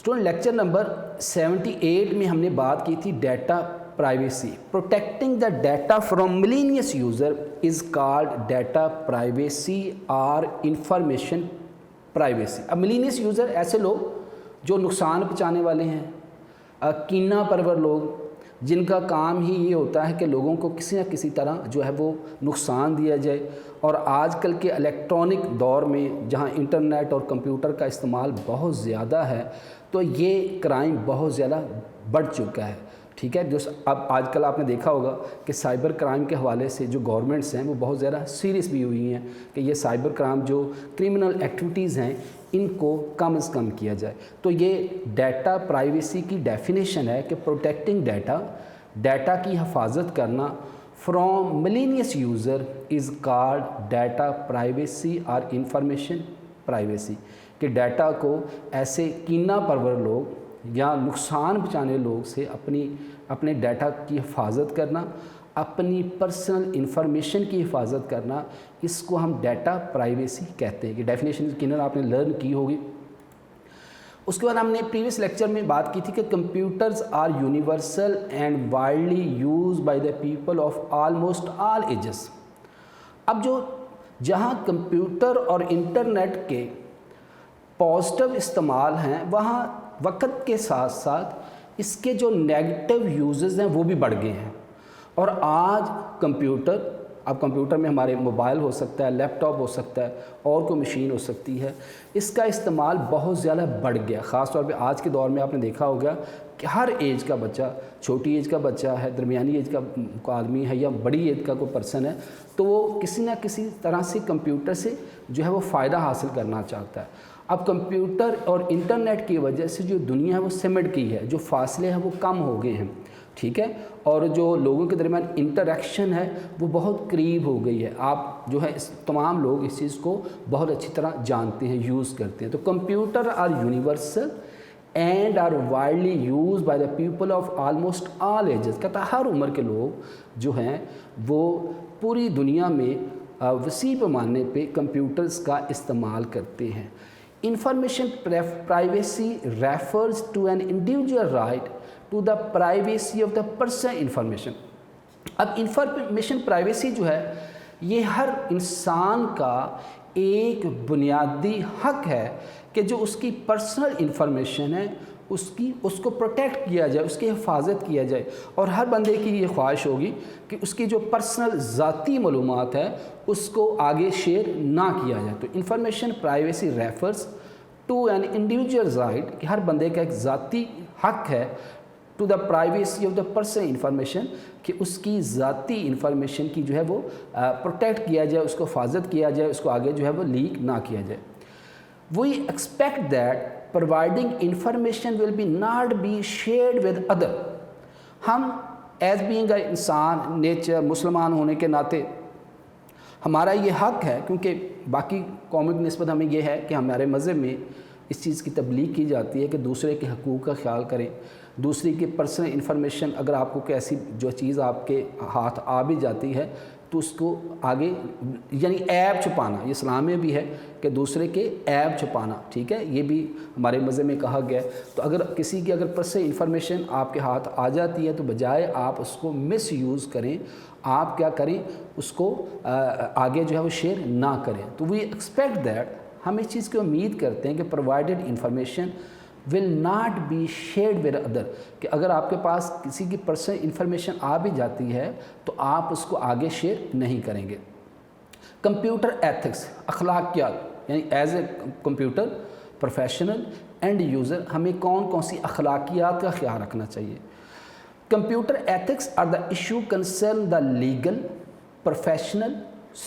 Student lecture number 78 میں ہم نے بات کی تھی data privacy. Protecting the data from malicious user is called data privacy اور انفارمیشن پرائیویسی. اب ملینیس یوزر ایسے لوگ جو نقصان پہنچانے والے ہیں, کینہ پرور لوگ جن کا کام ہی یہ ہوتا ہے کہ لوگوں کو کسی نہ کسی طرح جو ہے وہ نقصان دیا جائے. اور آج کل کے الیکٹرانک دور میں جہاں انٹرنیٹ اور کمپیوٹر کا استعمال بہت زیادہ ہے تو یہ کرائم بہت زیادہ بڑھ چکا ہے. ٹھیک ہے, جو اب آج کل آپ نے دیکھا ہوگا کہ سائبر کرائم کے حوالے سے جو گورنمنٹس ہیں وہ بہت زیادہ سیریس بھی ہوئی ہیں کہ یہ سائبر کرائم جو کرمنل ایکٹیویٹیز ہیں ان کو کم از کم کیا جائے. تو یہ ڈیٹا پرائیویسی کی ڈیفینیشن ہے کہ پروٹیکٹنگ ڈیٹا کی حفاظت کرنا from malicious user is called data privacy اور انفارمیشن پرائیویسی. کہ ڈیٹا کو ایسے کینہ پرور لوگ یا نقصان پہنچانے لوگ سے اپنے ڈیٹا کی حفاظت کرنا, اپنی پرسنل انفارمیشن کی حفاظت کرنا, اس کو ہم ڈیٹا پرائیویسی کہتے ہیں. کہ ڈیفینیشن یقیناً آپ نے لرن کی ہوگی. اس کے بعد ہم نے پریویس لیکچر میں بات کی تھی کہ computers are universal and widely use by the people of almost all ages. اب جہاں کمپیوٹر اور انٹرنیٹ کے پازیٹیو استعمال ہیں وہاں وقت کے ساتھ ساتھ اس کے جو نیگیٹو یوزز ہیں وہ بھی بڑھ گئے ہیں. اور آج کمپیوٹر میں ہمارے موبائل ہو سکتا ہے, لیپ ٹاپ ہو سکتا ہے, اور کوئی مشین ہو سکتی ہے, اس کا استعمال بہت زیادہ بڑھ گیا. خاص طور پہ آج کے دور میں آپ نے دیکھا ہوگا کہ ہر ایج کا بچہ, چھوٹی ایج کا بچہ ہے, درمیانی ایج کا آدمی ہے یا بڑی ایج کا کوئی پرسن ہے, تو وہ کسی نہ کسی طرح سے کمپیوٹر سے جو ہے وہ فائدہ حاصل کرنا چاہتا ہے. اب کمپیوٹر اور انٹرنیٹ کی وجہ سے جو دنیا ہے وہ سمٹ گئی ہے, جو فاصلے ہیں وہ کم ہو گئے ہیں. ٹھیک ہے, اور جو لوگوں کے درمیان انٹریکشن ہے وہ بہت قریب ہو گئی ہے. آپ جو ہے تمام لوگ اس چیز کو بہت اچھی طرح جانتے ہیں, یوز کرتے ہیں. تو computer are universal and are widely use by the people of almost all ages. کہتا ہر عمر کے لوگ جو ہیں وہ پوری دنیا میں وسیع پیمانے پہ کمپیوٹرز کا استعمال کرتے ہیں. Information privacy refers to an individual right to the privacy of the personal information. اب انفارمیشن پرائیویسی جو ہے یہ ہر انسان کا ایک بنیادی حق ہے کہ جو اس کی پرسنل انفارمیشن ہے اس کو پروٹیکٹ کیا جائے, اس کی حفاظت کیا جائے. اور ہر بندے کی یہ خواہش ہوگی کہ اس کی جو پرسنل ذاتی معلومات ہے اس کو آگے شیئر نہ کیا جائے. تو information privacy refers to an individual right کہ ہر بندے کا ایک ذاتی حق ہے to the privacy of the personal information کہ اس کی ذاتی انفارمیشن کی جو ہے وہ پروٹیکٹ کیا جائے, اس کو حفاظت کیا جائے, اس کو آگے جو ہے وہ لیک نہ کیا جائے. We expect that providing information will be not be shared with other. ہم ایز بینگ اے انسان نیچر مسلمان ہونے کے ناطے ہمارا یہ حق ہے, کیونکہ باقی قوموں کی نسبت ہمیں یہ ہے کہ ہمارے مذہب میں اس چیز کی تبلیغ کی جاتی ہے کہ دوسرے کے حقوق کا خیال کریں, دوسری کی پرسنل انفارمیشن اگر آپ کو کوئی ایسی جو چیز آپ کے ہاتھ آ بھی جاتی ہے تو اس کو آگے یعنی عیب چھپانا, یہ اسلام میں بھی ہے کہ دوسرے کے عیب چھپانا. ٹھیک ہے, یہ بھی ہمارے مذہب میں کہا گیا ہے. تو اگر کسی کی اگر پرسنل انفارمیشن آپ کے ہاتھ آ جاتی ہے تو بجائے آپ اس کو مس یوز کریں, آپ کیا کریں, اس کو آگے جو ہے وہ شیئر نہ کریں. تو وی ایکسپیکٹ دیٹ, ہم اس چیز کی امید کرتے ہیں کہ provided information will not be shared with other کہ اگر آپ کے پاس کسی کی پرسنل انفارمیشن آ بھی جاتی ہے تو آپ اس کو آگے شیئر نہیں کریں گے. کمپیوٹر ایتھکس, اخلاقیات, یعنی as a computer professional and user ہمیں کون کون سی اخلاقیات کا خیال رکھنا چاہیے. Computer ethics are the issue concern the legal, professional,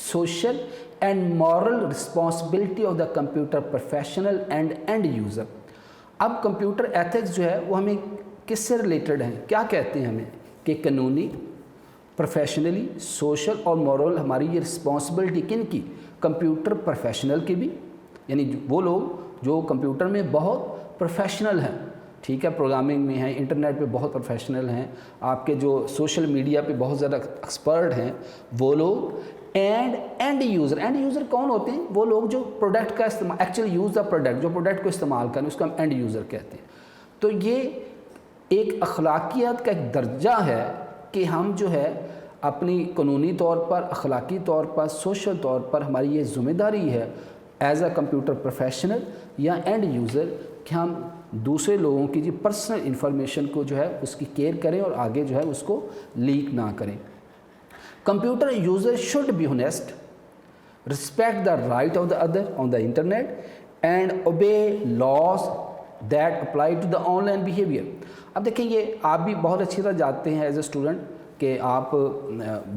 social and moral responsibility of the computer professional and and user. اب کمپیوٹر ایتھکس جو ہے وہ ہمیں کس سے ریلیٹڈ ہیں, کیا کہتے ہیں ہمیں کہ قانونی, پروفیشنلی, سوشل اور مورل ہماری یہ رسپانسبلٹی کن کی, کمپیوٹر پروفیشنل کی بھی, یعنی وہ لوگ جو کمپیوٹر میں بہت پروفیشنل ہیں, ٹھیک ہے, پروگرامنگ میں ہیں, انٹرنیٹ پہ بہت پروفیشنل ہیں, آپ کے جو سوشل میڈیا پہ بہت زیادہ ایکسپرٹ ہیں وہ لوگ. اینڈ یوزر کون ہوتے ہیں, وہ لوگ جو پروڈکٹ کا استعمال ایکچولی یوز دا پروڈکٹ, جو پروڈکٹ کو استعمال کریں اس کو ہم اینڈ یوزر کہتے ہیں. تو یہ ایک اخلاقیات کا ایک درجہ ہے کہ ہم جو ہے اپنی قانونی طور پر، اخلاقی طور پر، سوشل طور پر ہماری یہ ذمہ داری ہے ایز اے کمپیوٹر پروفیشنل یا اینڈ یوزر کہ ہم دوسرے لوگوں کی جو پرسنل انفارمیشن کو جو ہے اس کی کیئر کریں اور آگے جو ہے اس کو لیک نہ کریں. Computer user should be honest, respect the right of the other on the internet and obey laws that apply to the online behavior. اب دیکھیں یہ آپ بھی بہت اچھی طرح جانتے ہیں ایز اے اسٹوڈنٹ کہ آپ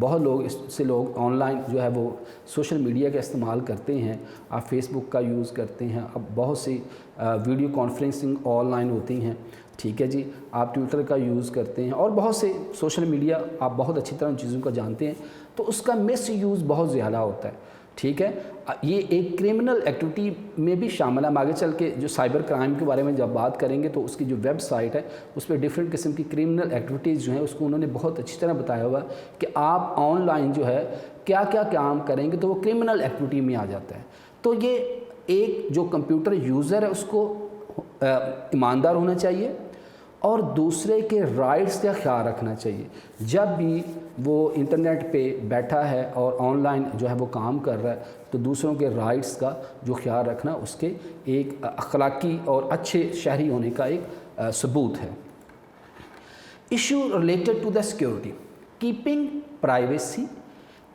بہت لوگ اس سے لوگ آن لائن جو ہے وہ سوشل میڈیا کا استعمال کرتے ہیں. آپ فیس بک کا یوز کرتے ہیں, اب بہت سی ویڈیو کانفرنسنگ آن لائن ہوتی ہیں, ٹھیک ہے جی, آپ ٹویٹر کا یوز کرتے ہیں اور بہت سے سوشل میڈیا آپ بہت اچھی طرح ان چیزوں کا جانتے ہیں. تو اس کا مس یوز بہت زیادہ ہوتا ہے, ٹھیک ہے. یہ ایک کرمنل ایکٹیویٹی میں بھی شامل ہے. ہم آگے چل کے جو سائبر کرائم کے بارے میں جب بات کریں گے تو اس کی جو ویب سائٹ ہے اس پہ ڈفرینٹ قسم کی کرمنل ایکٹیویٹیز جو ہیں اس کو انہوں نے بہت اچھی طرح بتایا ہوا ہے کہ آپ آن لائن جو ہے کیا کیا کام کریں گے تو وہ کرمنل ایکٹیویٹی میں آ جاتا ہے. تو یہ ایک جو کمپیوٹر یوزر ہے اس کو ایماندار ہونا چاہیے اور دوسرے کے رائٹس کا خیال رکھنا چاہیے. جب بھی وہ انٹرنیٹ پہ بیٹھا ہے اور آن لائن جو ہے وہ کام کر رہا ہے تو دوسروں کے رائٹس کا جو خیال رکھنا اس کے ایک اخلاقی اور اچھے شہری ہونے کا ایک ثبوت ہے. Issue related to the security, keeping privacy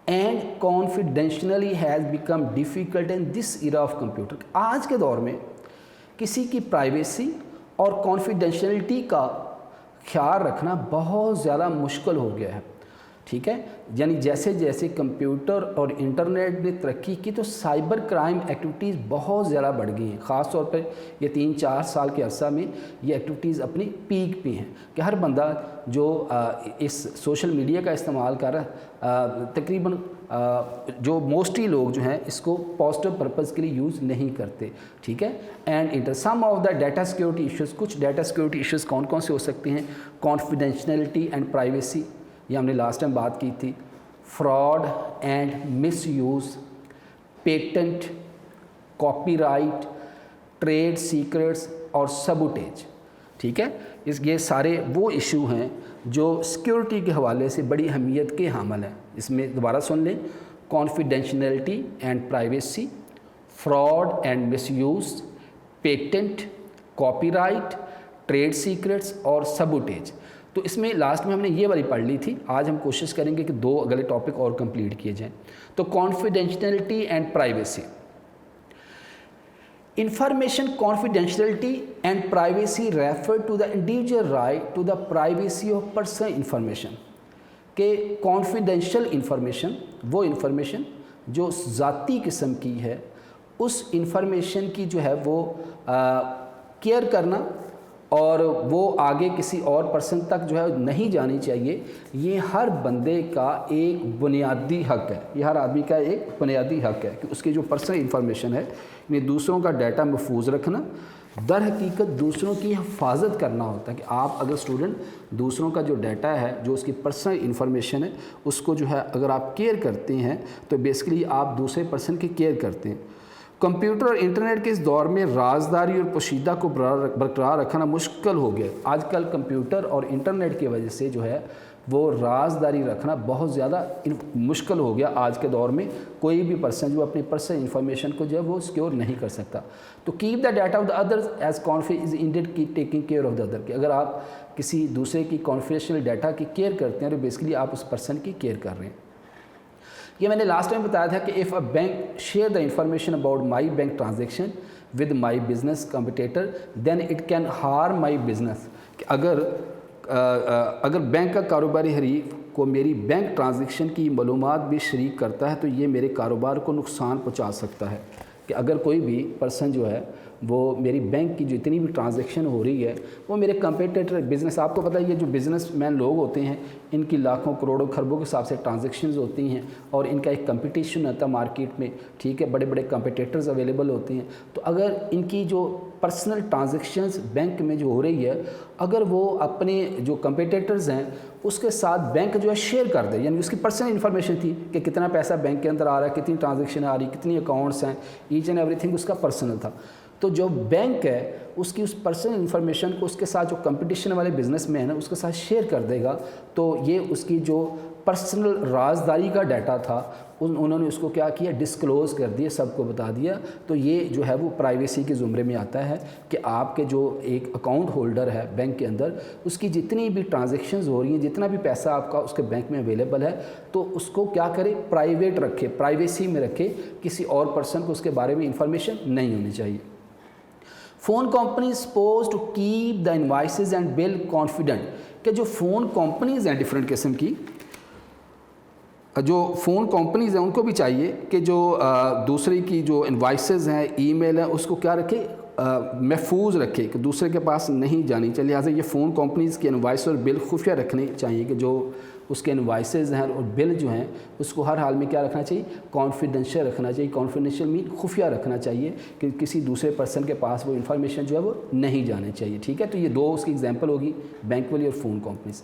and confidentially has become difficult in this era of computer. آج کے دور میں کسی کی پرائیویسی اور کانفیڈینشیلٹی کا خیال رکھنا بہت زیادہ مشکل ہو گیا ہے, ٹھیک ہے. یعنی جیسے جیسے کمپیوٹر اور انٹرنیٹ نے ترقی کی تو سائبر کرائم ایکٹیویٹیز بہت زیادہ بڑھ گئی ہیں. خاص طور پہ یہ 3-4 سال کے عرصہ میں یہ ایکٹیویٹیز اپنی پیک پہ ہیں کہ ہر بندہ جو اس سوشل میڈیا کا استعمال کر رہا ہے تقریباً جو موسٹلی لوگ جو ہیں اس کو پازیٹیو پرپز کے لیے یوز نہیں کرتے, ٹھیک ہے. And some of the data security issues, کچھ ڈیٹا سیکورٹی ایشوز کون کون سے ہو سکتے ہیں؟ کانفیڈینشیلٹی اینڈ پرائیویسی, یہ ہم نے لاسٹ ٹائم بات کی تھی. Fraud and misuse, patent, copyright, trade secrets اور سبوٹیج, ٹھیک ہے. یہ سارے وہ ایشو ہیں جو سیکیورٹی کے حوالے سے بڑی اہمیت کے حامل ہیں. اس میں دوبارہ سن لیں, confidentiality and privacy, fraud and misuse, patent, copyright, trade secrets اور سبوٹیج. تو اس میں لاسٹ میں ہم نے یہ والی پڑھ لی تھی. آج ہم کوشش کریں گے کہ 2 اگلے ٹاپک اور کمپلیٹ کیے جائیں. تو confidentiality and privacy. Information confidentiality and privacy refer to the individual right to the privacy of personal information. کہ confidential information وہ انفارمیشن جو ذاتی قسم کی ہے اس انفارمیشن کی جو ہے وہ کیئر کرنا اور وہ آگے کسی اور پرسن تک جو ہے نہیں جانی چاہیے. یہ ہر بندے کا ایک بنیادی حق ہے, یہ ہر آدمی کا ایک بنیادی حق ہے کہ اس کی جو پرسنل انفارمیشن ہے یعنی دوسروں کا ڈیٹا محفوظ رکھنا, در حقیقت دوسروں کی حفاظت کرنا ہوتا ہے. کہ آپ اگر اسٹوڈنٹ دوسروں کا جو ڈیٹا ہے جو اس کی پرسنل انفارمیشن ہے اس کو جو ہے اگر آپ کیئر کرتے ہیں تو بیسیکلی آپ دوسرے پرسن کی کیئر کرتے ہیں. کمپیوٹر اور انٹرنیٹ کے اس دور میں رازداری اور پوشیدہ کو برقرار رکھنا مشکل ہو گیا. آج کل کمپیوٹر اور انٹرنیٹ کی وجہ سے جو ہے وہ رازداری رکھنا بہت زیادہ مشکل ہو گیا. آج کے دور میں کوئی بھی پرسن جو اپنی پرسنل انفارمیشن کو جو ہے وہ سیکیور نہیں کر سکتا. تو keep the data of the others as confidence indeed keep taking care of the other. کہ اگر آپ کسی دوسرے کی کانفیڈینشیل ڈیٹا کی کیئر کرتے ہیں تو بیسیکلی آپ اس پرسن کی کیئر کر رہے ہیں. یہ میں نے لاسٹ ٹائم بتایا تھا کہ if a bank share the information about my bank transaction with my business competitor then it can harm my business. کہ اگر بینک کا کاروباری حریف کو میری بینک ٹرانزیکشن کی معلومات بھی شریک کرتا ہے تو یہ میرے کاروبار کو نقصان پہنچا سکتا ہے. کہ اگر کوئی بھی پرسن جو ہے وہ میری بینک کی جو اتنی بھی ٹرانزیکشن ہو رہی ہے وہ میرے کمپیٹیٹر بزنس, آپ کو پتہ ہے یہ جو بزنس مین لوگ ہوتے ہیں ان کی لاکھوں کروڑوں خربوں کے حساب سے ٹرانزیکشنز ہوتی ہیں اور ان کا ایک کمپٹیشن ہوتا ہے مارکیٹ میں, ٹھیک ہے, بڑے بڑے کمپیٹیٹرز اویلیبل ہوتے ہیں. تو اگر ان کی جو پرسنل ٹرانزیکشنز بینک میں جو ہو رہی ہے اگر وہ اپنے جو کمپیٹیٹرز ہیں اس کے ساتھ بینک جو ہے شیئر کر دے, یعنی اس کی پرسنل انفارمیشن تھی کہ کتنا پیسہ بینک کے اندر آ رہا ہے, کتنی ٹرانزیکشن آ رہی, کتنی اکاؤنٹس ہیں, ایچ اینڈ ایوری تھنگ اس کا پرسنل تھا, تو جو بینک ہے اس کی اس پرسنل انفارمیشن کو اس کے ساتھ جو کمپٹیشن والے بزنس مین ہیں اس کے ساتھ شیئر کر دے گا، تو یہ اس کی جو پرسنل رازداری کا ڈیٹا تھا انہوں نے اس کو کیا کیا، ڈسکلوز کر دیا، سب کو بتا دیا. تو یہ جو ہے وہ پرائیویسی کے زمرے میں آتا ہے کہ آپ کے جو ایک اکاؤنٹ ہولڈر ہے بینک کے اندر، اس کی جتنی بھی ٹرانزیکشنز ہو رہی ہیں، جتنا بھی پیسہ آپ کا اس کے بینک میں اویلیبل ہے، تو اس کو کیا کرے، پرائیویٹ رکھے، پرائیویسی میں رکھے، کسی اور پرسن کو اس کے بارے میں انفارمیشن نہیں ہونی چاہیے. Phone company suppose to keep the invoices and bill confident, کہ جو فون کمپنیز ہیں ڈفرینٹ قسم کی، جو فون کمپنیز ہیں ان کو بھی چاہیے کہ جو دوسرے کی جو انوائسز ہیں، ای میل ہیں، اس کو کیا رکھے، محفوظ رکھے کہ دوسرے کے پاس نہیں جانی چاہیے. لہٰذا یہ فون کمپنیز کی انوائس اور بل خفیہ رکھنے چاہیے کہ جو اس کے انوائسز ہیں اور بل جو ہیں اس کو ہر حال میں کیا رکھنا چاہیے، کانفیڈینشیل رکھنا چاہیے. کانفیڈینشیل مین خفیہ رکھنا چاہیے کہ کسی دوسرے پرسن کے پاس وہ انفارمیشن جو ہے وہ نہیں جانے چاہیے. ٹھیک ہے، تو یہ دو اس کی ایگزامپل ہوگی، بینک والی اور phone companies.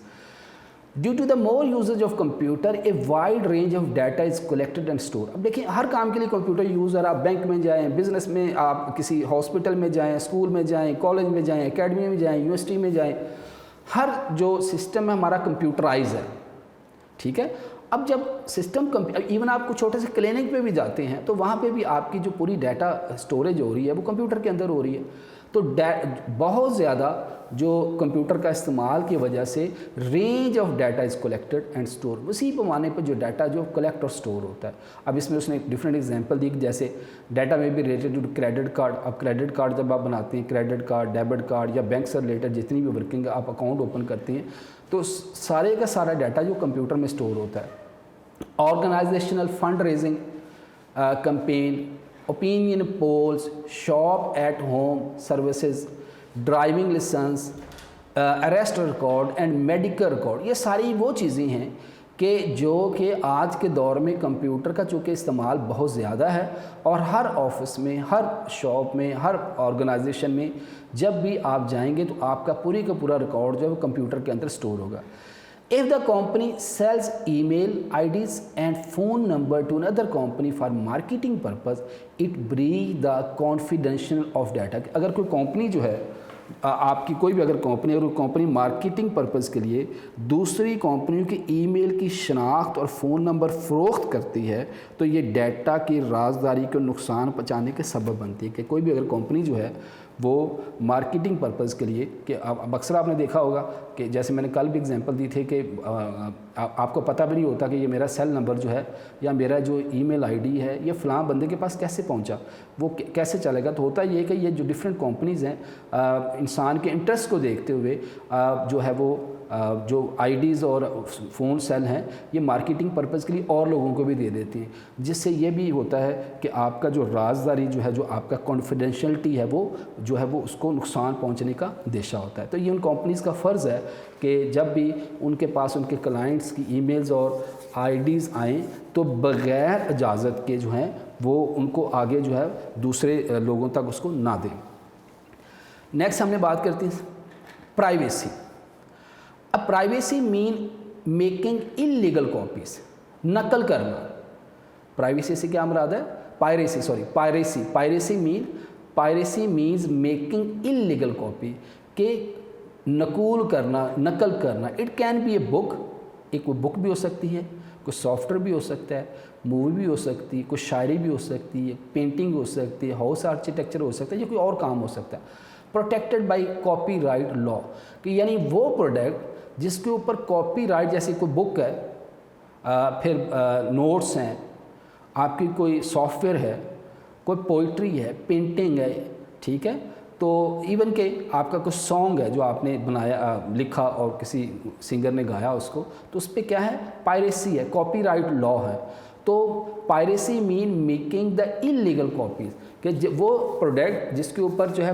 Due to the more usage of computer a wide range of data is collected and store. اب دیکھیں ہر کام کے لیے کمپیوٹر یوز ہے. آپ بینک میں جائیں، بزنس میں، آپ کسی ہاسپٹل میں جائیں، اسکول میں جائیں، کالج میں جائیں، اکیڈمی میں جائیں، یونیورسٹی میں جائیں، ہر جو سسٹم ہے ہمارا کمپیوٹرائز ہے. ٹھیک ہے، اب جب سسٹم ایون آپ کو چھوٹے سے کلینک پہ بھی جاتے ہیں تو وہاں پہ بھی آپ کی جو پوری ڈیٹا اسٹوریج ہو رہی ہے وہ کمپیوٹر کے اندر ہو رہی ہے. تو بہت زیادہ جو کمپیوٹر کا استعمال کی وجہ سے range of data is collected and store, اسی پیمانے پہ جو ڈیٹا جو کلیکٹ اور اسٹور ہوتا ہے. اب اس میں اس نے ڈفرینٹ ایگزامپل دی، جیسے ڈیٹا میں بھی ریلیٹڈ ٹو کریڈٹ کارڈ. اب کریڈٹ کارڈ جب آپ بناتے ہیں، کریڈٹ کارڈ، ڈیبٹ کارڈ یا بینک سے ریلیٹڈ جتنی بھی ورکنگ آپ اکاؤنٹ اوپن کرتے ہیں تو سارے کا سارا ڈیٹا جو کمپیوٹر میں اسٹور ہوتا ہے. Organizational fund raising campaign, opinion polls, shop at home services, driving license, arrest record and medical record. یہ ساری وہ چیزیں ہیں کہ جو کہ آج کے دور میں کمپیوٹر کا چونکہ استعمال بہت زیادہ ہے اور ہر آفس میں، ہر شاپ میں، ہر آرگنائزیشن میں جب بھی آپ جائیں گے تو آپ کا پوری کا پورا ریکارڈ جو ہے وہ کمپیوٹر کے اندر اسٹور ہوگا. If the company sells email IDs and phone number to another company for marketing purpose, it breach the confidential of data. اگر کوئی کمپنی جو ہے آپ کی کوئی بھی اگر کمپنی مارکیٹنگ پرپز کے لیے دوسری کمپنیوں کی ای میل کی شناخت اور فون نمبر فروخت کرتی ہے تو یہ ڈیٹا کی رازداری کو نقصان پہنچانے کے سبب بنتی ہے. کہ کوئی بھی اگر کمپنی جو ہے وہ مارکیٹنگ پرپز کے لیے، کہ اب اکثر آپ نے دیکھا ہوگا کہ جیسے میں نے کل بھی اگزامپل دی تھی کہ آپ کو پتہ بھی نہیں ہوتا کہ یہ میرا سیل نمبر جو ہے یا میرا جو ای میل آئی ڈی ہے یہ فلاں بندے کے پاس کیسے پہنچا، وہ کیسے چلے گا. تو ہوتا یہ کہ یہ جو ڈفرینٹ کمپنیز ہیں انسان کے انٹرسٹ کو دیکھتے ہوئے جو ہے وہ جو آئی ڈیز اور فون سیل ہیں یہ مارکیٹنگ پرپز کے لیے اور لوگوں کو بھی دے دیتے ہیں، جس سے یہ بھی ہوتا ہے کہ آپ کا جو رازداری جو ہے، جو آپ کا کانفیڈینشیلٹی ہے وہ جو ہے وہ اس کو نقصان پہنچنے کا اندیشہ ہوتا ہے. تو یہ ان کمپنیز کا فرض ہے کہ جب بھی ان کے پاس ان کے کلائنٹس کی ای میلز اور آئی ڈیز آئیں تو بغیر اجازت کے جو ہیں وہ ان کو آگے جو ہے دوسرے لوگوں تک اس کو نہ دیں. نیکسٹ ہم نے بات کرتے ہیں پرائیویسی. اب privacy mean making illegal copies, نقل کرنا. پرائیویسی سے کیا مراد ہے؟ Piracy means making illegal copy, کہ نقول کرنا، نقل کرنا. It can be a book, ایک کوئی بک بھی ہو سکتی ہے، کوئی سافٹ ویئر بھی ہو سکتا ہے، مووی بھی ہو سکتی ہے، کوئی شاعری بھی ہو سکتی ہے، پینٹنگ ہو سکتی ہے، ہاؤس آرکیٹیکچر ہو سکتا ہے، یا کوئی اور کام ہو سکتا ہے. پروٹیکٹڈ بائی کاپی رائٹ لا، کہ یعنی وہ پروڈکٹ جس کے اوپر کاپی رائٹ، جیسے کوئی بک ہے، پھر نوٹس ہیں، آپ کی کوئی سافٹ ویئر ہے، کوئی پوئٹری ہے، پینٹنگ ہے، ٹھیک ہے، تو ایون کہ آپ کا کوئی سانگ ہے جو آپ نے بنایا، لکھا اور کسی سنگر نے گایا اس کو، تو اس پہ کیا ہے؟ پائریسی ہے، کاپی رائٹ لا ہے. تو piracy mean making the illegal copies, کہ وہ پروڈکٹ جس کے اوپر جو ہے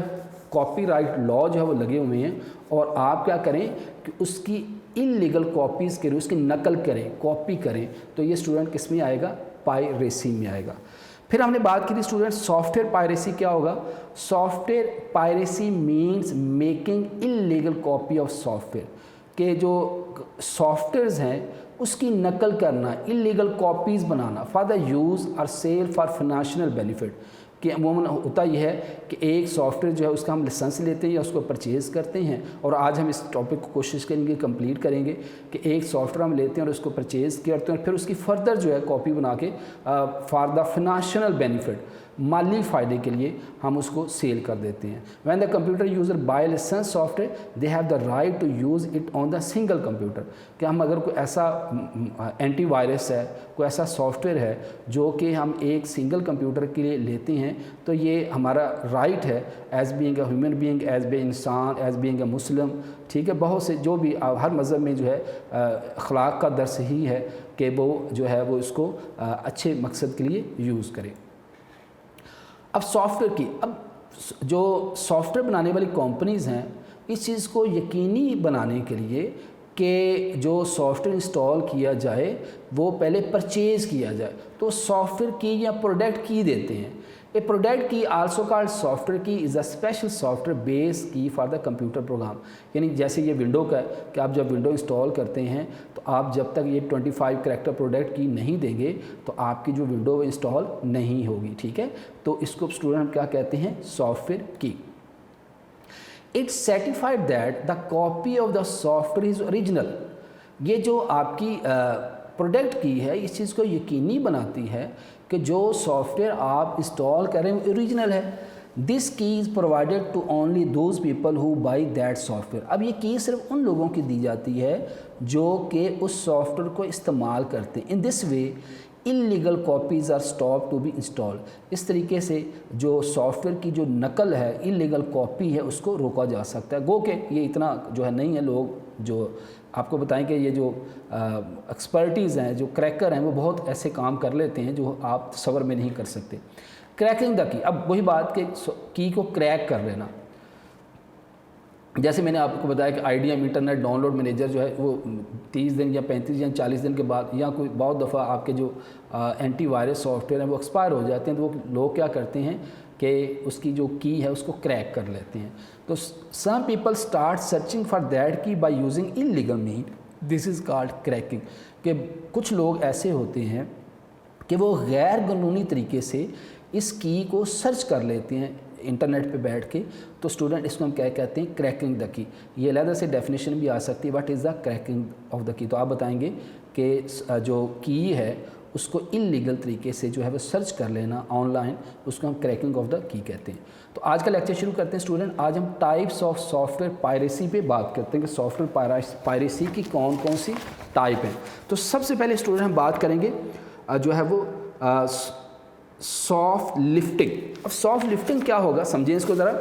کاپی رائٹ لا جو ہے وہ لگے ہوئے ہیں اور آپ کیا کریں کہ اس کی انلیگل کاپیز کریں، اس کی نقل کریں، کاپی کریں. تو یہ اسٹوڈنٹ کس میں آئے گا؟ پائریسی میں آئے گا. پھر ہم نے بات کی تھی اسٹوڈنٹ سافٹ ویئر پائریسی کیا ہوگا؟ Soft where piracy means making illegal copy of soft where, کہ جو سافٹ ویئرز ہیں اس کی نقل کرنا، illegal copies banana for the use اور سیل فار فائنینشیل بینیفٹ، کہ عموماً ہوتا یہ ہے کہ ایک سافٹ ویئر جو ہے اس کا ہم لائسنس لیتے ہیں یا اس کو پرچیز کرتے ہیں، اور آج ہم اس ٹاپک کو کوشش کریں گے کمپلیٹ کریں گے کہ ایک سافٹ ویئر ہم لیتے ہیں اور اس کو پرچیز کرتے ہیں اور پھر اس کی فردر جو ہے کاپی بنا کے فار دا فائنانشیل بینیفٹ، مالی فائدے کے لیے ہم اس کو سیل کر دیتے ہیں۔ When the computer user buy license software they have the right to use it on the single computer, کہ ہم اگر کوئی ایسا اینٹی وائرس ہے، کوئی ایسا سافٹ ویئر ہے جو کہ ہم ایک سنگل کمپیوٹر کے لیے لیتے ہیں، تو یہ ہمارا رائٹ ہے as being a human being, as بے انسان، ایز بینگ اے مسلم، ٹھیک ہے، بہت سے جو بھی ہر مذہب میں جو ہے اخلاق کا درس ہی ہے کہ وہ جو ہے وہ اس کو اچھے مقصد کے لیے یوز کرے۔ اب سافٹ ویئر کی، اب جو سافٹ ویئر بنانے والی کمپنیز ہیں اس چیز کو یقینی بنانے کے لیے کہ جو سافٹ ویئر انسٹال کیا جائے وہ پہلے پرچیز کیا جائے، تو سافٹ ویئر کی یا پروڈکٹ کی دیتے ہیں۔ اے پروڈکٹ کی آلسو کالڈ سافٹ ویئر کی از اے اسپیشل سافٹ ویئر بیس کی فار دا کمپیوٹر پروگرام، یعنی جیسے یہ ونڈو کا ہے کہ آپ جب ونڈو انسٹال کرتے ہیں تو آپ جب تک یہ 25 کریکٹر پروڈکٹ کی نہیں دیں گے تو آپ کی جو ونڈو انسٹال نہیں ہوگی، ٹھیک ہے، تو اس کو اسٹوڈنٹ کیا کہتے ہیں؟ سافٹ ویئر کی۔ It's certified that the copy of the software is original، یہ جو آپ کی پروڈکٹ کی ہے اس چیز کو یقینی بناتی ہے کہ جو سافٹ ویئر آپ انسٹال کریں وہ اوریجنل ہے۔ This key is provided to only those people who buy that software, اب یہ کی صرف ان لوگوں کی دی جاتی ہے جو کہ اس سافٹ ویئر کو استعمال کرتے ہیں۔ ان دس وے illegal copies are stopped to be installed، اس طریقے سے جو سافٹ ویئر کی جو نقل ہے illegal کاپی ہے اس کو روکا جا سکتا ہے۔ گو کہ یہ اتنا جو ہے نہیں ہے، لوگ جو آپ کو بتائیں کہ یہ جو ایکسپرٹیز ہیں، جو کریکر ہیں، وہ بہت ایسے کام کر لیتے ہیں جو آپ تصور میں نہیں کر سکتے۔ کریکنگ دا کی، اب وہی بات کہ کی کو کریک کر لینا، جیسے میں نے آپ کو بتایا کہ I D M internet download manager جو ہے وہ 30 دن یا 35 یا 40 دن کے بعد یا کوئی بہت دفعہ آپ کے جو اینٹی وائرس سافٹ ویئر ہیں وہ ایکسپائر ہو جاتے ہیں، تو وہ لوگ کیا کرتے ہیں کہ اس کی جو کی ہے اس کو کریک کر لیتے ہیں۔ تو some people start searching for that key by using illegal mean, this is called cracking, کہ کچھ لوگ ایسے ہوتے ہیں کہ وہ غیر قانونی طریقے سے اس کی کو سرچ کر لیتے ہیں انٹرنیٹ پہ بیٹھ کے، تو اسٹوڈنٹ اس کو ہم کیا کہتے ہیں؟ کریکنگ دا کی۔ یہ علیحدہ سے ڈیفینیشن بھی آ سکتی ہے، what is the cracking of the کی، تو آپ بتائیں گے کہ جو کی ہے اس کو انلیگل طریقے سے جو ہے وہ سرچ کر لینا آن لائن، اس کو ہم کریکنگ آف دا کی کہتے ہیں۔ تو آج کا لیکچر شروع کرتے ہیں اسٹوڈنٹ۔ آج ہم types of soft where piracy پہ بات کرتے ہیں کہ سافٹ ویئر پائریسی کی کون کون سی ٹائپ ہیں۔ تو سب سے پہلے اسٹوڈنٹ ہم بات کریں گے جو ہے وہ سافٹ لفٹنگ۔ اب سافٹ لفٹنگ کیا ہوگا سمجھیں اس کو ذرا۔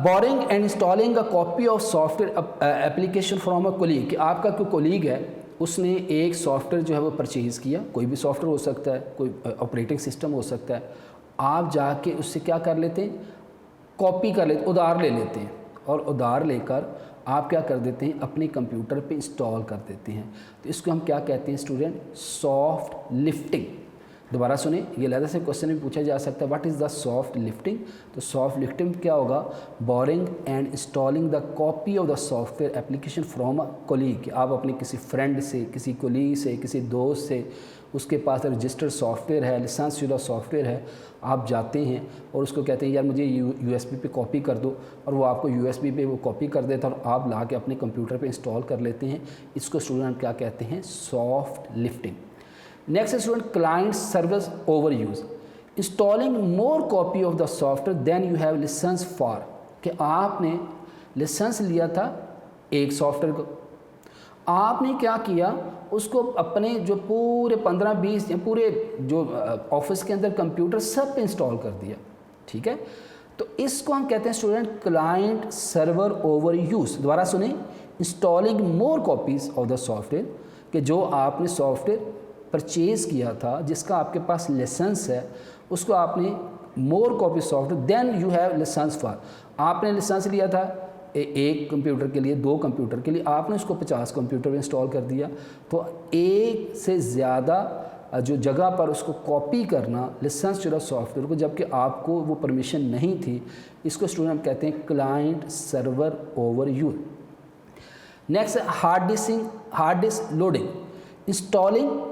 Boring and installing a copy of soft where application from a colleague, کہ آپ کا کوئی کولیگ ہے اس نے ایک سافٹ ویئر جو ہے وہ پرچیز کیا، کوئی بھی سافٹ ویئر ہو سکتا ہے، کوئی آپریٹنگ سسٹم ہو سکتا ہے، آپ جا کے اس سے کیا کر لیتے ہیں؟ کاپی کر لیتے، ادھار لے لیتے ہیں، اور ادھار لے کر آپ کیا کر دیتے ہیں؟ اپنے کمپیوٹر پہ انسٹال کر دیتے ہیں۔ تو اس کو ہم کیا کہتے ہیں اسٹوڈنٹ؟ Soft lifting. دوبارہ سنیں، یہ علیحدہ سے کوشچن بھی پوچھا جا سکتا ہے، what is the soft lifting? تو سافٹ لفٹنگ کیا ہوگا؟ Boring and installing the copy of the soft where application from a colleague, کہ آپ اپنے کسی فرینڈ سے، کسی کولیگ سے، کسی دوست سے، اس کے پاس رجسٹرڈ سافٹ ویئر ہے، لائسنس شدہ سافٹ ویئر ہے، آپ جاتے ہیں اور اس کو کہتے ہیں یار مجھے یو ایس بی پہ کاپی کر دو، اور وہ آپ کو یو ایس بی پہ وہ کاپی کر دیتا ہے اور آپ لا کے اپنے کمپیوٹر پہ انسٹال کر لیتے ہیں۔ اس کو اسٹوڈنٹ کیا کہتے ہیں؟ Soft lifting. Next student client service overuse, installing more copy of the software then you have licence for, کہ آپ نے لائسنس لیا تھا ایک سافٹ ویئر کو، آپ نے کیا کیا؟ اس کو اپنے جو پورے 15-20 یا پورے جو آفس کے اندر کمپیوٹر سب پہ انسٹال کر دیا، ٹھیک ہے، تو اس کو ہم کہتے ہیں student client server overuse. دوبارہ سنیں، installing more copies of the software, کہ جو آپ نے سافٹ ویئر پرچیز کیا تھا جس کا آپ کے پاس لائسنس ہے، اس کو آپ نے more copy software then you have licence for, آپ نے لائسنس لیا تھا ایک کمپیوٹر کے لیے، 2 کمپیوٹر کے لیے، آپ نے اس کو 50 کمپیوٹر میں انسٹال کر دیا، تو ایک سے زیادہ جو جگہ پر اس کو کاپی کرنا لائسنس شدہ سافٹ ویئر کو، جبکہ آپ کو وہ پرمیشن نہیں تھی، اس کو اسٹوڈنٹ کہتے ہیں client server overuse. Next hard disk loading, installing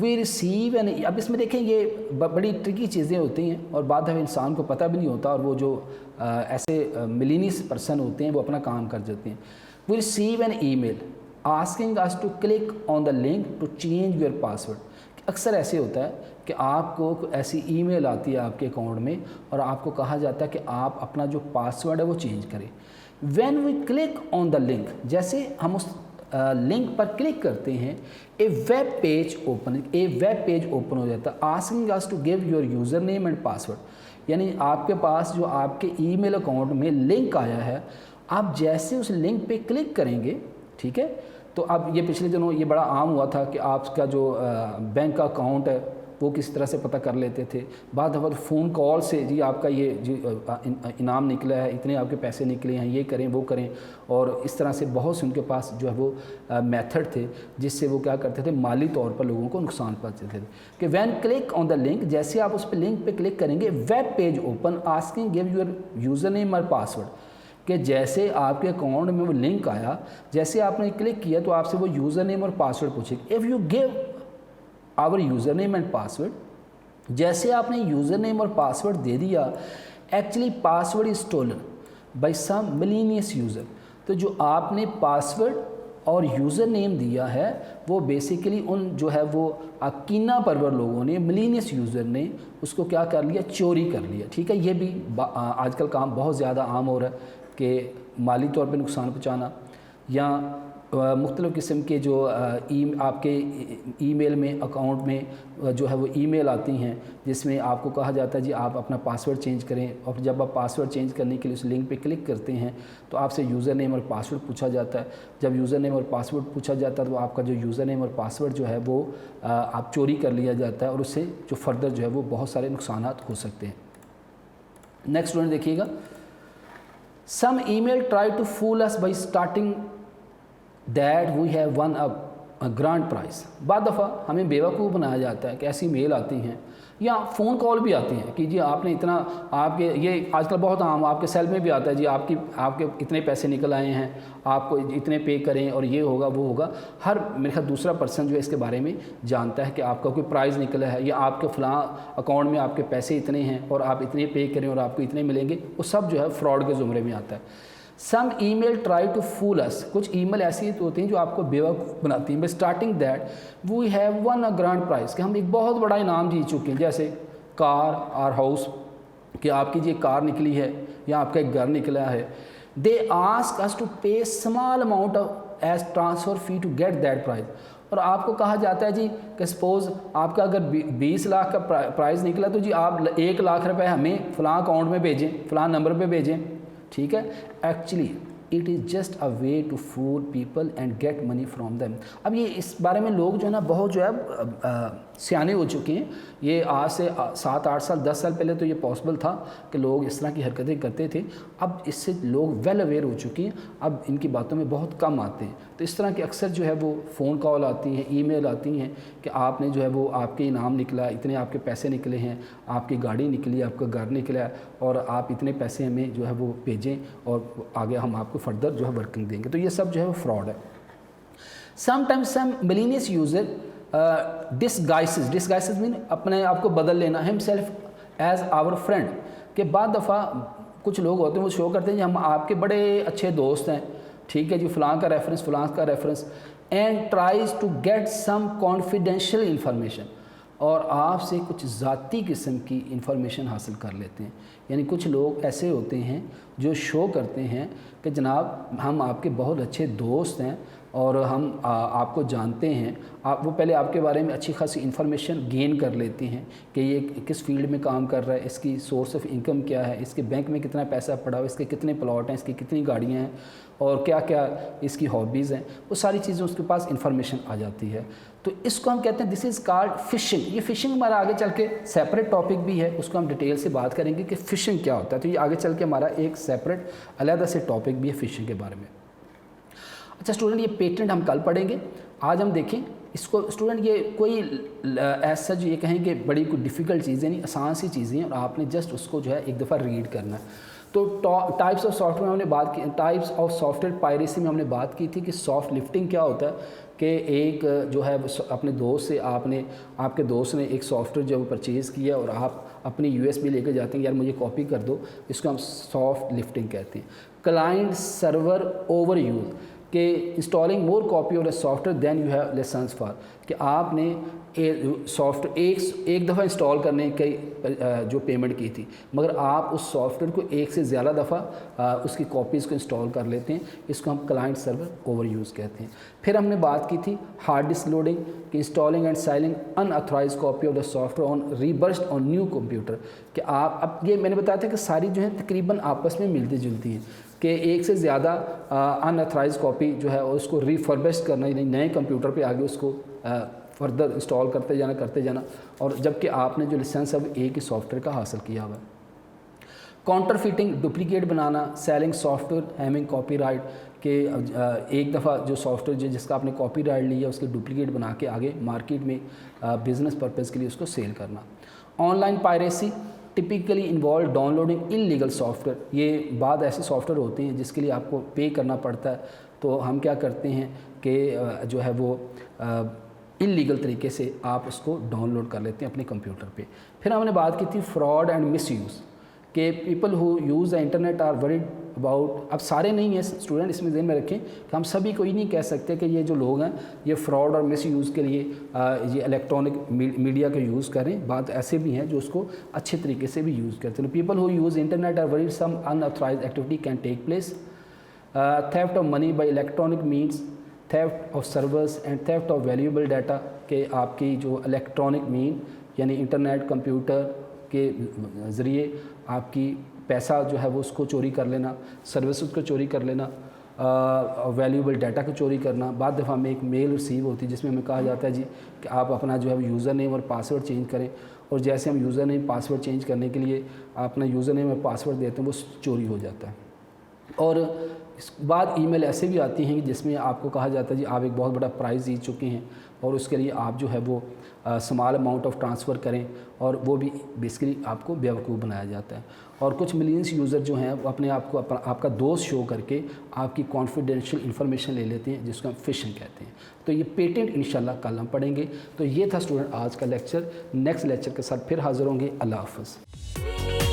we receive and, اب اس میں دیکھیں یہ بڑی ٹرکی چیزیں ہوتی ہیں اور بعد دفعہ انسان کو پتہ بھی نہیں ہوتا، اور وہ جو ایسے ملینیس پرسن ہوتے ہیں وہ اپنا کام کر جاتے ہیں. We receive an email asking us to click on the link to change your password. اکثر ایسے ہوتا ہے کہ آپ کو ایسی ای میل آتی ہے آپ کے اکاؤنٹ میں اور آپ کو کہا جاتا ہے کہ آپ اپنا جو پاسورڈ ہے وہ چینج کریں. When we click on the link, جیسے ہم اس لنک پر کلک کرتے ہیں، اے ویب پیج اوپن ہو جاتا ہے asking us to give your user name and password. یعنی آپ کے پاس جو آپ کے ای میل اکاؤنٹ میں لنک آیا ہے، آپ جیسے اس لنک پہ کلک کریں گے، ٹھیک ہے، تو اب یہ پچھلے دنوں یہ بڑا عام ہوا تھا کہ آپ کا جو بینک کا اکاؤنٹ ہے وہ کس طرح سے پتہ کر لیتے تھے. بعد دفعہ فون کال سے جی آپ کا یہ جی انعام نکلا ہے، اتنے آپ کے پیسے نکلے ہیں، یہ کریں وہ کریں، اور اس طرح سے بہت سے ان کے پاس جو ہے وہ میتھڈ تھے جس سے وہ کیا کرتے تھے، مالی طور پر لوگوں کو نقصان پہنچاتے تھے. کہ when click on the link, جیسے آپ اس پہ لنک پہ کلک کریں گے، web page open asking give your user name اور پاسورڈ. کہ جیسے آپ کے اکاؤنٹ میں وہ لنک آیا، جیسے آپ نے کلک کیا تو آپ سے وہ یوزر نیم اور پاسورڈ پوچھے گا. If you give our user name and password, جیسے آپ نے یوزر نیم اور پاسورڈ دے دیا، actually password is stolen by some malicious user. تو جو آپ نے پاسورڈ اور یوزر نیم دیا ہے وہ بیسیکلی ان جو ہے وہ کینہ پرور لوگوں نے، ملینیس یوزر نے اس کو کیا کر لیا، چوری کر لیا. ٹھیک ہے، یہ بھی آج کل کام بہت زیادہ عام ہو رہا ہے کہ مالی طور پہ نقصان پہنچانا، یا مختلف قسم کے جو آپ کے ای میل میں اکاؤنٹ میں جو ہے وہ ای میل آتی ہیں جس میں آپ کو کہا جاتا ہے جی آپ اپنا پاسورڈ چینج کریں، اور جب آپ پاسورڈ چینج کرنے کے لیے اس لنک پہ کلک کرتے ہیں تو آپ سے یوزر نیم اور پاسورڈ پوچھا جاتا ہے. جب یوزر نیم اور پاسورڈ پوچھا جاتا ہے تو آپ کا جو یوزر نیم اور پاسورڈ جو ہے وہ آپ چوری کر لیا جاتا ہے، اور اس سے جو فردر جو ہے وہ بہت سارے نقصانات ہو سکتے ہیں. نیکسٹ اسٹوڈنٹ دیکھیے گا. Some email try to fool us by starting that we have won a grand prize. بعض دفعہ ہمیں بیوقوف بنایا جاتا ہے کہ ایسی میل آتی ہیں یا فون کال بھی آتی ہیں کہ جی آپ نے اتنا، آپ کے یہ آج کل بہت عام، آپ کے سیل میں بھی آتا ہے جی آپ کے اتنے پیسے نکل آئے ہیں، آپ کو اتنے پے کریں اور یہ ہوگا وہ ہوگا. ہر میرا دوسرا پرسن جو ہے اس کے بارے میں جانتا ہے کہ آپ کا کوئی پرائز نکلا ہے یا آپ کے فلاں اکاؤنٹ میں آپ کے پیسے اتنے ہیں اور آپ اتنے پے کریں اور آپ کو اتنے ملیں گے. وہ سب جو ہے فراڈ کے زمرے میں آتا ہے. سم ای میل ٹرائی ٹو فول اس، کچھ ای میل ایسی ہوتی ہیں جو آپ کو بیوقوف بناتی ہیں. By starting that we have won a grand prize, کہ ہم ایک بہت بڑا انعام جیت چکے ہیں، جیسے کار اور ہاؤس، کہ آپ کی یہ کار نکلی ہے یا آپ کا ایک گھر نکلا ہے. They ask us to pay small amount as transfer fee to get that prize. اور آپ کو کہا جاتا ہے جی کہ سپوز آپ کا اگر 20 لاکھ کا پرائز نکلا تو جی آپ 1 لاکھ روپے ہمیں فلاں اکاؤنٹ میں بھیجیں، فلاں نمبر پہ بھیجیں. ٹھیک ہے، actually it is just a way to fool people and get money from them. اب یہ اس بارے میں لوگ جو ہے نا بہت جو ہے سیانے ہو چکے ہیں. یہ آج سے 7-8 سال 10 سال پہلے تو یہ پاسبل تھا کہ لوگ اس طرح کی حرکتیں کرتے تھے. اب اس سے لوگ ویل اویئر ہو چکے ہیں، اب ان کی باتوں میں بہت کم آتے ہیں. تو اس طرح کے اکثر جو ہے وہ فون کال آتی ہیں، ای میل آتی ہیں کہ آپ نے جو ہے وہ آپ کے انعام نکلا، اتنے آپ کے پیسے نکلے ہیں، آپ کی گاڑی نکلی، آپ کا گھر نکلا اور آپ اتنے پیسے ہمیں جو ہے وہ بھیجیں اور آگے ہم آپ کو فردر جو ہے ورکنگ دیں گے. تو یہ سب جو ہے وہ فراڈ ہے. سم ٹائمز سم ملینیس یوزر ڈسگائسز مین اپنے آپ کو بدل لینا، himself ایز آور فرینڈ. کہ بعض دفعہ کچھ لوگ ہوتے ہیں وہ شو کرتے ہیں جی ہم آپ کے بڑے اچھے دوست ہیں، ٹھیک ہے جی، فلاں کا ریفرنس فلاں کا reference, and tries to get some confidential information, اور آپ سے کچھ ذاتی قسم کی انفارمیشن حاصل کر لیتے ہیں. یعنی کچھ لوگ ایسے ہوتے ہیں جو شو کرتے ہیں کہ جناب ہم آپ کے بہت اچھے دوست ہیں اور ہم آپ کو جانتے ہیں. وہ پہلے آپ کے بارے میں اچھی خاصی انفارمیشن گین کر لیتے ہیں کہ یہ کس فیلڈ میں کام کر رہا ہے، اس کی سورس آف انکم کیا ہے، اس کے بینک میں کتنا پیسہ پڑا ہوا، اس کے کتنے پلاٹ ہیں، اس کی کتنی گاڑیاں ہیں اور کیا کیا اس کی ہابیز ہیں. وہ ساری چیزیں اس کے پاس انفارمیشن آ جاتی ہے. تو اس کو ہم کہتے ہیں دس از کالڈ فشنگ. یہ فشنگ ہمارا آگے چل کے سیپریٹ ٹاپک بھی ہے، اس کو ہم ڈیٹیل سے بات کریں گے کہ فشنگ کیا ہوتا ہے. تو یہ آگے چل کے ہمارا ایک سیپریٹ علیحدہ سے ٹاپک بھی ہے فشنگ کے بارے میں. اچھا اسٹوڈنٹ، یہ پیٹنٹ ہم کل پڑھیں گے. آج ہم دیکھیں اس کو. اسٹوڈنٹ یہ کوئی ایسا جو یہ کہیں کہ بڑی کوئی ڈیفیکلٹ چیزیں نہیں، آسان سی چیزیں ہیں اور آپ نے جسٹ اس کو جو ہے ایک دفعہ ریڈ کرنا ہے. تو ٹائپس آف سافٹ ویئر ہم نے بات کی، types of soft where piracy میں ہم نے بات کی تھی کہ سافٹ لفٹنگ کیا ہوتا ہے کہ ایک جو ہے اپنے دوست سے آپ کے دوست نے ایک سافٹ ویئر جو وہ پرچیز کیا اور آپ اپنی یو ایس بی لے کے جاتے ہیں، یار مجھے کاپی کر دو، اس کو ہم سافٹ لفٹنگ کہتے ہیں۔ کلائنٹ سرور اوور یوز کہ انسٹالنگ مور کاپی اور software then you have licence for, کہ آپ نے سافٹ ایک دفعہ انسٹال کرنے کی جو پیمنٹ کی تھی، مگر آپ اس سافٹ ویئر کو ایک سے زیادہ دفعہ اس کی کاپیز کو انسٹال کر لیتے ہیں، اس کو ہم کلائنٹ سرور اوور یوز کہتے ہیں۔ پھر ہم نے بات کی تھی ہارڈ ڈسک لوڈنگ کہ installing and selling unauthorised copy of the software on refurbished on new computer, کہ آپ اب یہ میں نے بتایا تھا کہ ساری جو ہیں تقریباً آپس میں ملتی جلتی ہیں، کہ ایک سے زیادہ ان اتھرائز کاپی جو ہے اس کو ریفربشڈ کرنا، یعنی نئے کمپیوٹر پہ آگے اس کو فردر انسٹال کرتے جانا، اور جبکہ آپ نے جو لائسنس اب ایک ہی سافٹ ویئر کا حاصل کیا ہوا ہے۔ کاؤنٹر فیٹنگ ڈپلیکیٹ بنانا، selling software having copyright کہ ایک دفعہ جو سافٹ ویئر جس کا آپ نے کاپی رائٹ لیا اس کے ڈپلیکیٹ بنا کے آگے مارکیٹ میں بزنس پرپز کے لیے اس کو سیل کرنا۔ On line piracy typically involve down loading in legal soft where, یہ بعض ایسے سافٹ ویئر ہوتے ہیں جس کے لیے آپ کو پے کرنا پڑتا ہے، تو ہم کیا کرتے ہیں کہ جو ہے وہ ان لیگل طریقے سے آپ اس کو ڈاؤن لوڈ کر لیتے ہیں اپنے کمپیوٹر پہ۔ پھر ہم نے بات کی تھی فراڈ اینڈ مس یوز کہ people who use the internet are word about, اب سارے نہیں ہیں اسٹوڈنٹ، اس میں ذہن میں رکھیں کہ ہم سبھی کو ہی نہیں کہہ سکتے کہ یہ جو لوگ ہیں یہ فراڈ اور مس یوز کے لیے یہ الیکٹرانک میڈیا کا یوز کریں، بعض ایسے بھی ہیں جو اس کو اچھے طریقے سے بھی یوز کرتے ہیں۔ People who use internet are word some unauthorized activity can take place, theft of money by electronic means, theft of services and theft of valuable data کہ آپ کی جو الیکٹرانک مین یعنی انٹرنیٹ کمپیوٹر کے ذریعے آپ کی پیسہ جو ہے وہ اس کو چوری کر لینا، سروسز کو چوری کر لینا، ویلیوبل ڈیٹا کو چوری کرنا۔ بعض دفعہ ہمیں ایک میل ریسیو ہوتی ہے جس میں ہمیں کہا جاتا ہے جی کہ آپ اپنا جو ہے یوزر نیم اور پاسورڈ چینج کریں، اور جیسے ہم یوزر نیم پاسورڈ چینج کرنے کے لیے اپنا یوزر نیم اور پاسورڈ دیتے ہیں وہ چوری ہو جاتا ہے۔ اور اس بعد ای میل ایسے بھی آتی ہیں جس میں آپ کو کہا جاتا ہے جی آپ ایک بہت بڑا پرائز جیت چکے ہیں اور اس کے لیے آپ جو ہے وہ اسمال اماؤنٹ آف ٹرانسفر کریں، اور وہ بھی بیسیکلی آپ کو بیوقوف بنایا جاتا ہے۔ اور کچھ ملینس یوزر جو ہیں وہ اپنے آپ کو آپ کا دوست شو کر کے آپ کی کانفیڈینشیل انفارمیشن لے لیتے ہیں جس کو ہم فشنگ کہتے ہیں۔ تو یہ پیٹنٹ انشاءاللہ کل ہم پڑھیں گے۔ تو یہ تھا اسٹوڈنٹ آج کا لیکچر، نیکسٹ لیکچر کے ساتھ پھر حاضر ہوں گے۔ اللہ حافظ۔